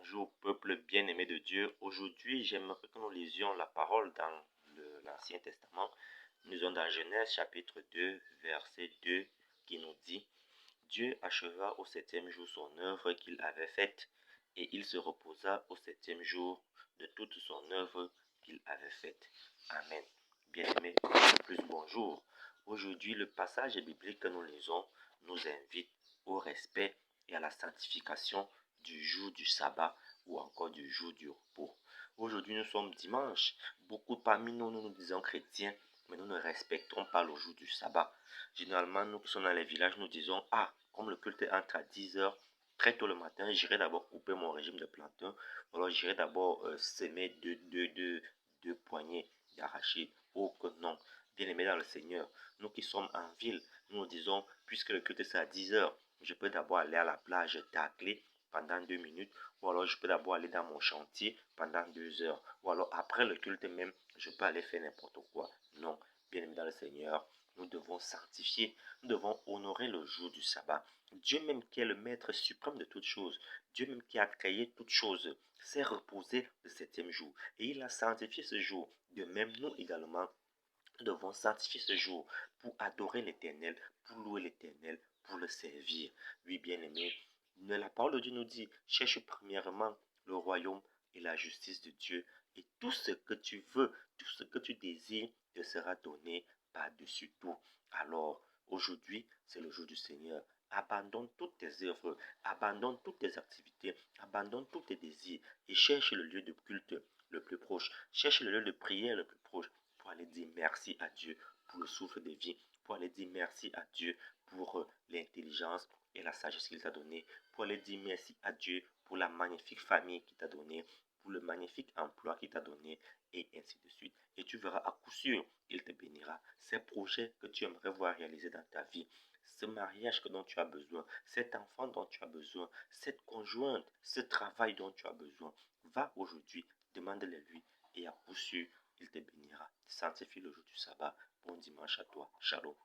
bonjour peuple bien-aimé de Dieu. Aujourd'hui, j'aimerais que nous lisions la parole dans l'Ancien Testament. Nous sommes dans Genèse chapitre 2, verset 2 qui nous dit « Dieu acheva au septième jour son œuvre qu'il avait faite et il se reposa au septième jour de toute son œuvre qu'il avait faite. » Amen. Bien-aimé, plus bonjour. Aujourd'hui, le passage biblique que nous lisons nous invite au respect et à la sanctification du jour du sabbat ou encore du jour du repos. Aujourd'hui, nous sommes dimanche. Beaucoup parmi nous, nous disons chrétiens, mais nous ne respectons pas le jour du sabbat. Généralement, nous qui sommes dans les villages, nous disons « Ah, comme le culte entre à 10 heures, très tôt le matin, j'irai d'abord couper mon régime de plantain, ou alors j'irai d'abord semer deux poignées d'arachide. » Oh que non, bien-aimés dans le Seigneur, nous qui sommes en ville, nous nous disons, puisque le culte c'est à 10 heures, je peux d'abord aller à la plage tacler pendant 2 minutes, ou alors je peux d'abord aller dans mon chantier pendant 2 heures, ou alors après le culte même, je peux aller faire n'importe quoi. Non, bien-aimés dans le Seigneur, nous devons sanctifier, nous devons honorer le jour du sabbat. Dieu même qui est le maître suprême de toutes choses, Dieu même qui a créé toutes choses, s'est reposé le septième jour et il a sanctifié ce jour. De même, nous également, nous devons sanctifier ce jour pour adorer l'Éternel, pour louer l'Éternel, pour le servir. Oui, bien-aimé, la parole de Dieu nous dit, cherche premièrement le royaume et la justice de Dieu, et tout ce que tu veux, tout ce que tu désires te sera donné par-dessus tout. Alors, aujourd'hui, c'est le jour du Seigneur. Abandonne toutes tes œuvres, abandonne toutes tes activités, abandonne tous tes désirs et cherche le lieu de culte le plus proche. Cherche le lieu de prière le plus proche pour aller dire merci à Dieu pour le souffle de vie, pour aller dire merci à Dieu pour l'intelligence et la sagesse qu'il t'a donné, pour aller dire merci à Dieu pour la magnifique famille qu'il t'a donnée, pour le magnifique emploi qu'il t'a donné, et ainsi de suite. Et tu verras à coup sûr, il te bénira. Ces projets que tu aimerais voir réalisés dans ta vie, ce mariage dont tu as besoin, cet enfant dont tu as besoin, cette conjointe, ce travail dont tu as besoin, va aujourd'hui, demande-le lui, et à coup sûr, il te bénira. Sanctifie le jour du sabbat. Bon dimanche à toi. Shalom.